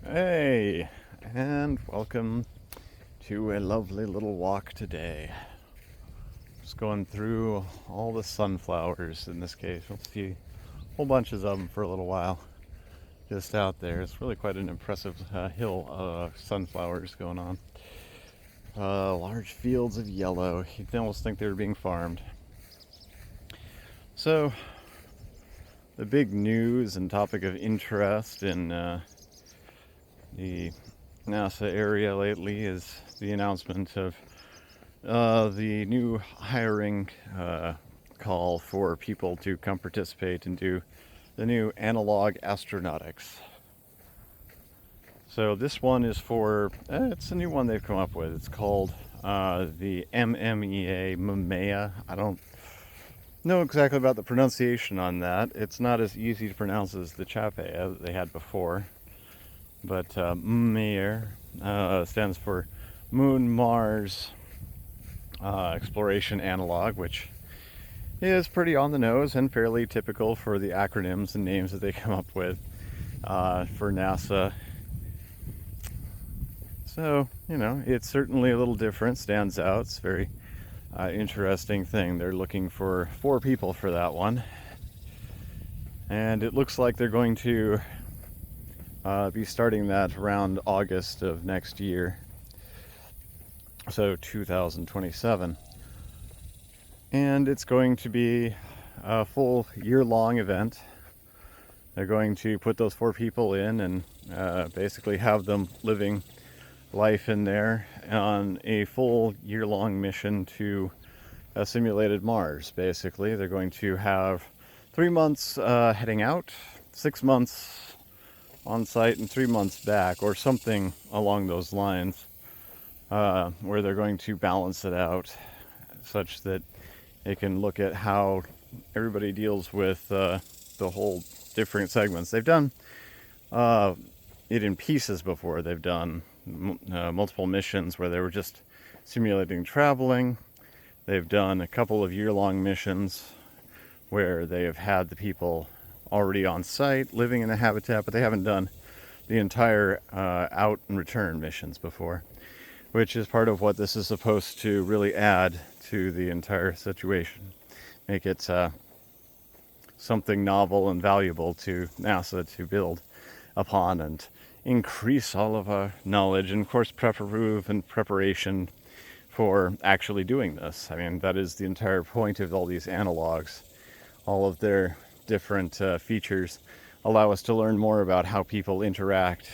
Hey, and welcome to a lovely little walk today. Just going through all the sunflowers in this case. We'll see whole bunches of them for a little while. Just out there. It's really quite an impressive hill of sunflowers going on. Large fields of yellow. You'd almost think they were being farmed. So, the big news and topic of interest in the NASA area lately is the announcement of the new hiring call for people to come participate and do the new analog astronautics. So this one is for, it's a new one they've come up with. It's called the MMEA. I don't know exactly about the pronunciation on that. It's not as easy to pronounce as the Chape that they had before. But MMEA stands for Moon Mars Exploration Analog, which is pretty on the nose and fairly typical for the acronyms and names that they come up with for NASA. So, it's certainly a little different, stands out. It's a very interesting thing. They're looking for 4 people for that one. And it looks like they're going to be starting that around August of next year. So 2027. And it's going to be a full year-long event. They're going to put those 4 people in and basically have them living life in there on a full year-long mission to a simulated Mars. Basically, they're going to have 3 months heading out, 6 months on site, and 3 months back, or something along those lines, where they're going to balance it out such that they can look at how everybody deals with the whole different segments. They've done it in pieces before. They've done multiple missions where they were just simulating traveling. They've done a couple of year-long missions where they have had the people already on site living in a habitat, but they haven't done the entire out and return missions before, which is part of what this is supposed to really add to the entire situation. Make it something novel and valuable to NASA to build upon and increase all of our knowledge and, of course, preparation for actually doing this. I mean, that is the entire point of all these analogs. All of their different features allow us to learn more about how people interact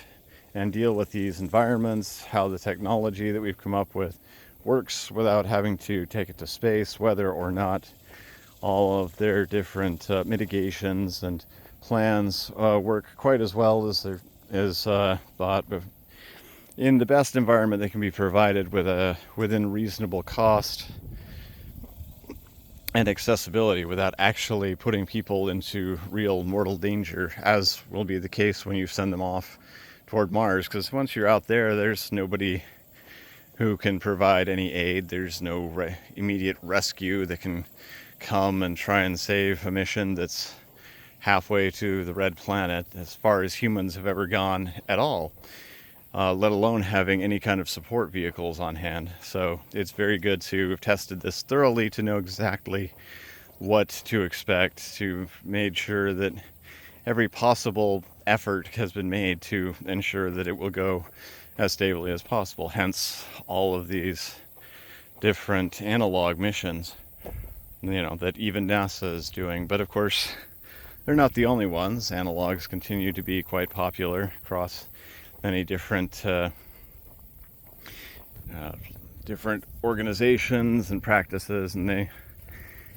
and deal with these environments, how the technology that we've come up with works without having to take it to space, whether or not all of their different mitigations and plans work quite as well as thought. But in the best environment they can be provided within reasonable cost and accessibility without actually putting people into real mortal danger, as will be the case when you send them off toward Mars. Because once you're out there, there's nobody who can provide any aid. There's no immediate rescue that can come and try and save a mission that's halfway to the red planet, as far as humans have ever gone at all, let alone having any kind of support vehicles on hand. So it's very good to have tested this thoroughly to know exactly what to expect, to made sure that every possible effort has been made to ensure that it will go as stably as possible. Hence all of these different analog missions, that even NASA is doing. But of course, they're not the only ones. Analogs continue to be quite popular across many different different organizations and practices, and they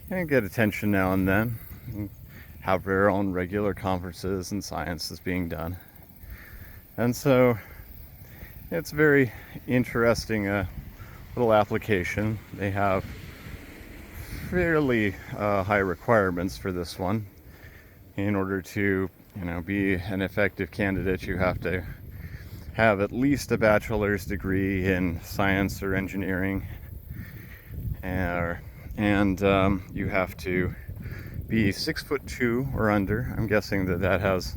get attention now and then, and have their own regular conferences and science is being done. And so it's very interesting little application. They have fairly high requirements for this one. In order to be an effective candidate, you have to have at least a bachelor's degree in science or engineering, and you have to be 6'2" or under. I'm guessing that has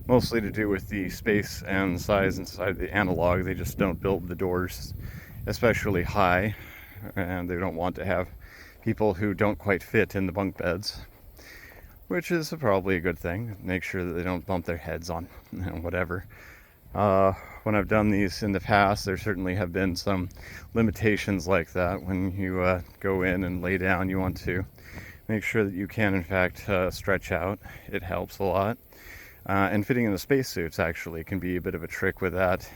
mostly to do with the space and size inside the analog. They just don't build the doors especially high, and they don't want to have people who don't quite fit in the bunk beds, which is probably a good thing. Make sure that they don't bump their heads on whatever. When I've done these in the past, there certainly have been some limitations like that. When you go in and lay down, you want to make sure that you can, in fact, stretch out. It helps a lot. And fitting in the spacesuits actually can be a bit of a trick with that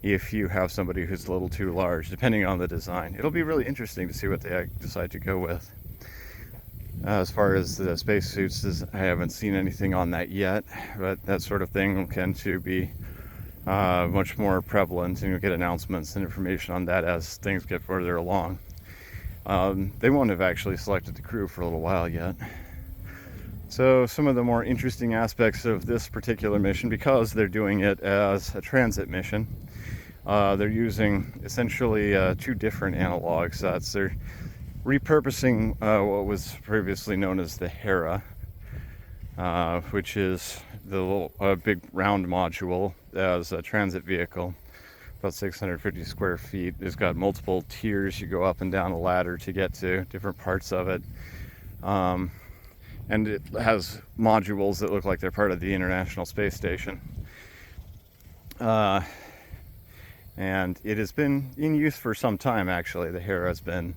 if you have somebody who's a little too large, depending on the design. It'll be really interesting to see what they decide to go with. As far as the spacesuits, I haven't seen anything on that yet, but that sort of thing will tend to be much more prevalent, and you'll get announcements and information on that as things get further along. They won't have actually selected the crew for a little while yet. So some of the more interesting aspects of this particular mission, because they're doing it as a transit mission, they're using essentially 2 different analog sets. They're repurposing what was previously known as the Hera, which is the little big round module as a transit vehicle, about 650 square feet. It's got multiple tiers. You go up and down a ladder to get to different parts of it. And it has modules that look like they're part of the International Space Station. And it has been in use for some time, actually. The Hera has been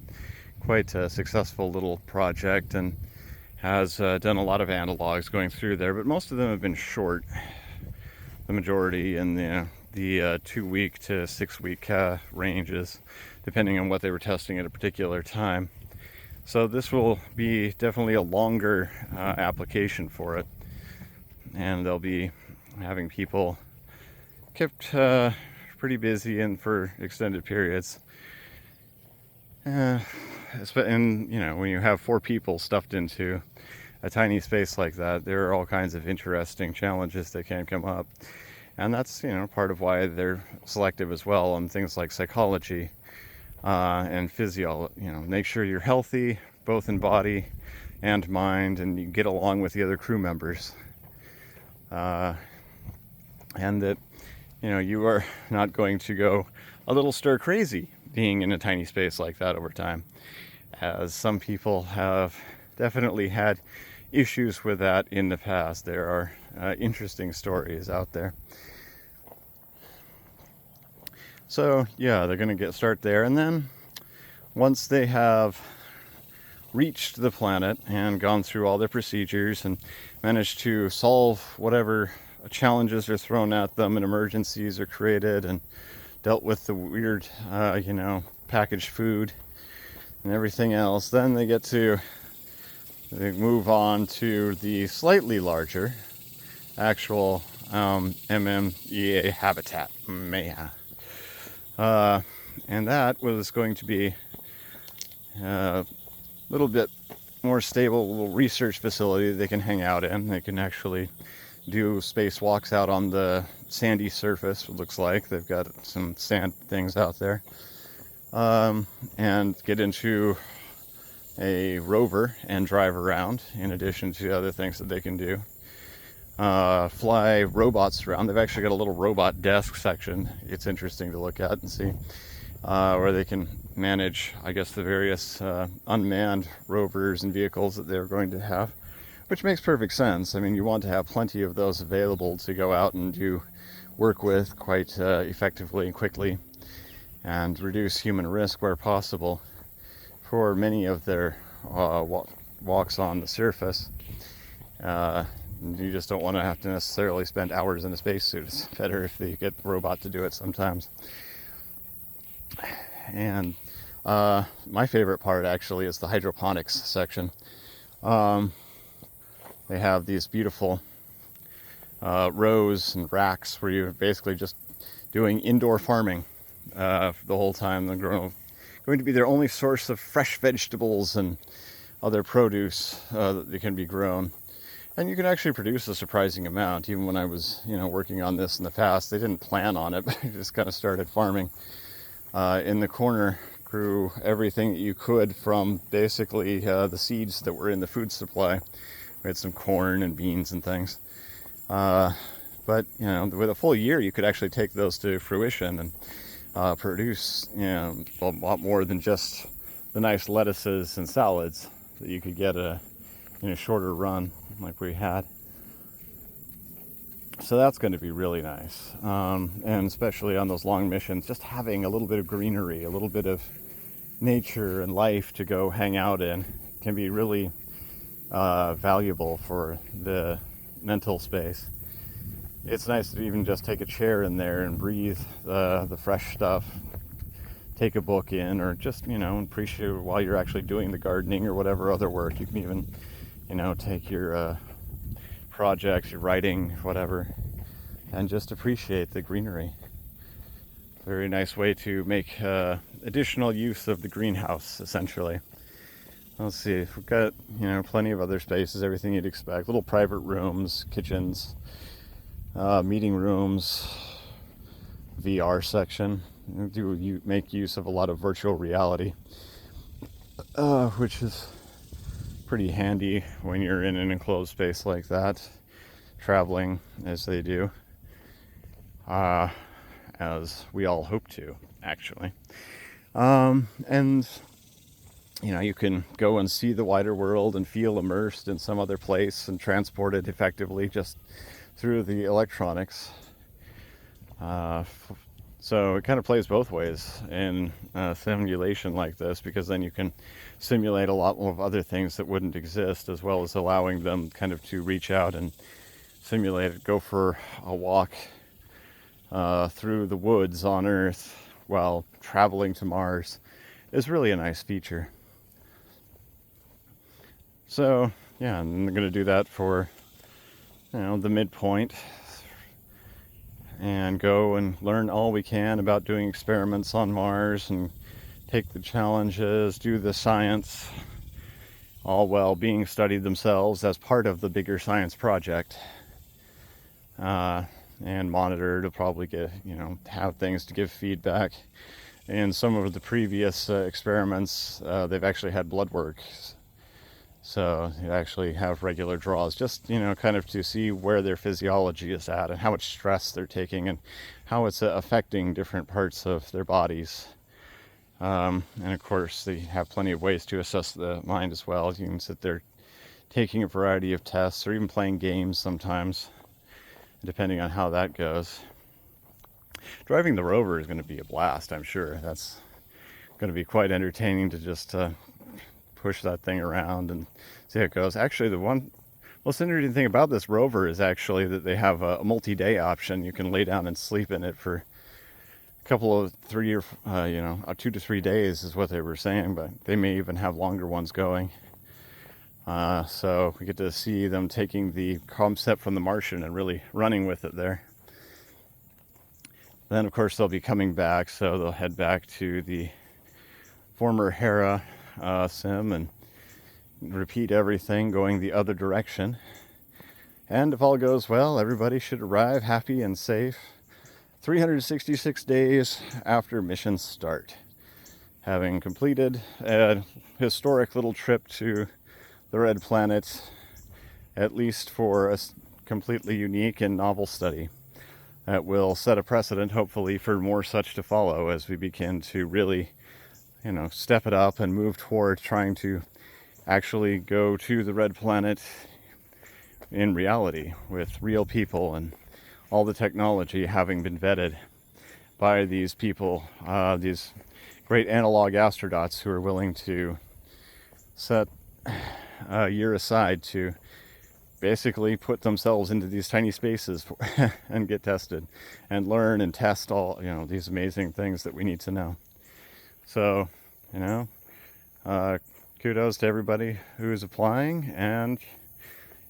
quite a successful little project and has done a lot of analogs going through there, but most of them have been short. The majority in the 2-week to 6-week ranges, depending on what they were testing at a particular time. So this will be definitely a longer application for it, and they'll be having people kept pretty busy and for extended periods. And when you have 4 people stuffed into a tiny space like that, there are all kinds of interesting challenges that can come up, and that's part of why they're selective as well on things like psychology and physio. Make sure you're healthy both in body and mind, and you get along with the other crew members, and that you are not going to go a little stir crazy being in a tiny space like that over time, as some people have definitely had issues with that in the past. There are interesting stories out there. So yeah, they're going to start there, and then once they have reached the planet and gone through all their procedures and managed to solve whatever challenges are thrown at them and emergencies are created, and dealt with the weird packaged food and everything else, then they move on to the slightly larger actual MMEA habitat, MMEA. And that was going to be a little bit more stable little research facility they can hang out in. They can actually do spacewalks out on the sandy surface, it looks like. They've got some sand things out there. And get into a rover and drive around, in addition to other things that they can do. Fly robots around. They've actually got a little robot desk section. It's interesting to look at and see, where they can manage, I guess, the various unmanned rovers and vehicles that they're going to have, which makes perfect sense. I mean, you want to have plenty of those available to go out and do work with quite effectively and quickly, and reduce human risk where possible for many of their walks on the surface. You just don't want to have to necessarily spend hours in a spacesuit. It's better if they get the robot to do it sometimes. And my favorite part actually is the hydroponics section. They have these beautiful rows and racks where you're basically just doing indoor farming the whole time. They're going to be their only source of fresh vegetables and other produce that can be grown. And you can actually produce a surprising amount. Even when I was, working on this in the past, they didn't plan on it, but I just kind of started farming. In the corner, grew everything that you could from basically the seeds that were in the food supply. We had some corn and beans and things. but with a full year, you could actually take those to fruition and produce a lot more than just the nice lettuces and salads that you could get in a shorter run like we had. So that's going to be really nice, and especially on those long missions, just having a little bit of greenery, a little bit of nature and life to go hang out in can be really valuable for the mental space. It's nice to even just take a chair in there and breathe the fresh stuff, take a book in, or just appreciate while you're actually doing the gardening or whatever other work. You can even take your projects, your writing, whatever, and just appreciate the greenery. Very nice way to make additional use of the greenhouse, essentially. Let's see, we've got plenty of other spaces, everything you'd expect. Little private rooms, kitchens, meeting rooms, VR section. You make use of a lot of virtual reality, which is pretty handy when you're in an enclosed space like that, traveling as they do, as we all hope to, actually. And you can go and see the wider world and feel immersed in some other place and transported effectively just through the electronics. So it kind of plays both ways in a simulation like this, because then you can simulate a lot more of other things that wouldn't exist, as well as allowing them kind of to reach out and simulate it, go for a walk through the woods on Earth while traveling to Mars is really a nice feature. So yeah, I'm going to do that for the midpoint, and go and learn all we can about doing experiments on Mars and take the challenges, do the science, all while being studied themselves as part of the bigger science project, and monitor to probably get, have things to give feedback. In some of the previous experiments, they've actually had blood work. So you actually have regular draws, just, kind of to see where their physiology is at and how much stress they're taking and how it's affecting different parts of their bodies. And of course, they have plenty of ways to assess the mind as well. You can sit there taking a variety of tests or even playing games sometimes, depending on how that goes. Driving the rover is going to be a blast, I'm sure. That's going to be quite entertaining to just push that thing around and see how it goes. Actually, the one most interesting thing about this rover is actually that they have a multi-day option. You can lay down and sleep in it for a couple of 2 to 3 days is what they were saying, but they may even have longer ones going. So we get to see them taking the concept from The Martian and really running with it there. Then, of course, they'll be coming back, so they'll head back to the former Hera sim and repeat everything going the other direction. And if all goes well, everybody should arrive happy and safe 366 days after mission start, having completed a historic little trip to the Red Planet, at least for a completely unique and novel study that will set a precedent, hopefully, for more such to follow as we begin to really step it up and move toward trying to actually go to the Red Planet in reality with real people and all the technology having been vetted by these people, these great analog astronauts who are willing to set a year aside to basically put themselves into these tiny spaces and get tested and learn and test all these amazing things that we need to know. So, kudos to everybody who's applying, and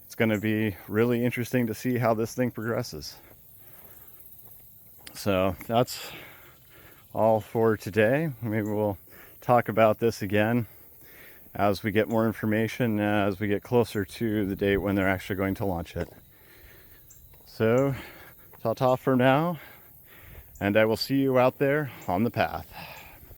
it's going to be really interesting to see how this thing progresses. So that's all for today. Maybe we'll talk about this again as we get more information, as we get closer to the date when they're actually going to launch it. So, ta-ta for now, and I will see you out there on the path.